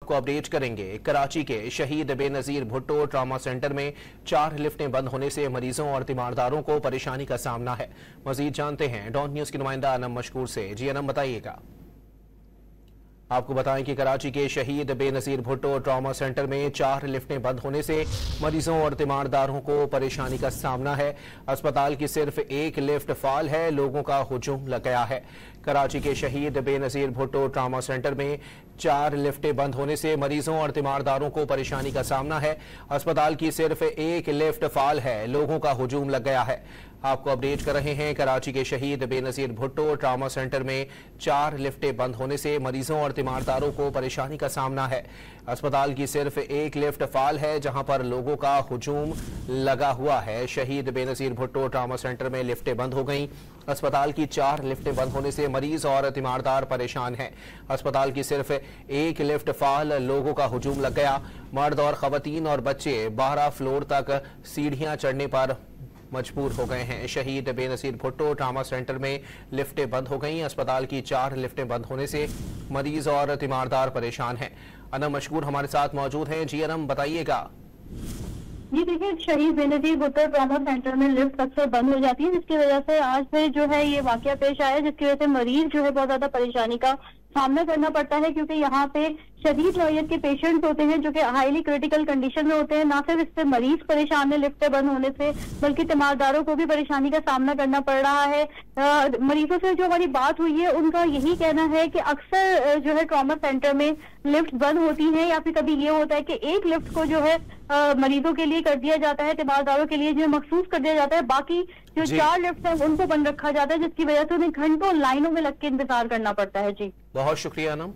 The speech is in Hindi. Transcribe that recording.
को अपडेट करेंगे। कराची के शहीद बेनजीर भुट्टो ट्रामा सेंटर में 4 लिफ्टें बंद होने से मरीजों और तीमारदारों को परेशानी का सामना है। मजीद जानते हैं डॉन न्यूज की नुमाइंदा अनम मशकूर से। जी अनम, बताइएगा। आपको बताएं कि कराची के शहीद बेनजीर भुट्टो ट्रामा सेंटर में 4 लिफ्टें बंद होने से मरीजों और तीमारदारों को परेशानी का सामना है। अस्पताल की सिर्फ एक लिफ्ट फाल है, लोगों का हुजूम लग गया है। कराची के शहीद बेनजीर भुट्टो ट्रामा सेंटर में 4 लिफ्टें बंद होने से मरीजों और तीमारदारों को परेशानी का सामना है। अस्पताल की सिर्फ एक लिफ्ट फाल है, लोगों का हुजूम लग गया है। आपको अपडेट कर रहे हैं। कराची के शहीद बेनजीर भुट्टो ट्रामा सेंटर में 4 लिफ्टें बंद होने से मरीजों और तीमारदारों को परेशानी का सामना है। अस्पताल की सिर्फ एक लिफ्ट फाल है, जहां पर लोगों का हुजूम लगा हुआ है। शहीद बेनजीर भुट्टो ट्रामा सेंटर में लिफ्टें बंद हो गईं। अस्पताल की 4 लिफ्टें बंद होने से मरीज और तीमारदार परेशान हैं। अस्पताल की सिर्फ एक लिफ्ट फाल, लोगों का हुजूम लग गया। मर्द और खवातीन और बच्चे 12 फ्लोर तक सीढ़ियां चढ़ने पर मजबूर हो गए हैं। शहीद बेनजीर भुट्टो ट्रामा सेंटर में लिफ्टें बंद हो गईं। अस्पताल की 4 लिफ्टें बंद होने से मरीज और तीमारदार परेशान हैं। अनम मशकूर हमारे साथ मौजूद हैं। जी अनम, बताइएगा। जी देखिए, शहीद बेनजीर भुट्टो ट्रामा सेंटर में लिफ्ट अक्सर बंद हो जाती है, जिसकी वजह से आज से जो है ये वाकया पेश आया, जिसकी वजह से मरीज जो है बहुत ज्यादा परेशानी का सामना करना पड़ता है, क्योंकि यहाँ पे शदीद नौयत के पेशेंट्स होते हैं जो कि हाईली क्रिटिकल कंडीशन में होते हैं। ना सिर्फ इससे मरीज परेशान है लिफ्टें बंद होने से, बल्कि तीमारदारों को भी परेशानी का सामना करना पड़ रहा है। मरीजों से जो हमारी बात हुई है, उनका यही कहना है कि अक्सर जो है ट्रॉमा सेंटर में लिफ्ट बंद होती है, या फिर कभी ये होता है कि एक लिफ्ट को जो है मरीजों के लिए कर दिया जाता है, तीमारदारों के लिए जो मखसूस कर दिया जाता है, बाकी जो 4 लिफ्ट है उनको बंद रखा जाता है, जिसकी वजह से उन्हें घंटों लाइनों में लग के इंतजार करना पड़ता है। जी, बहुत शुक्रिया अनम।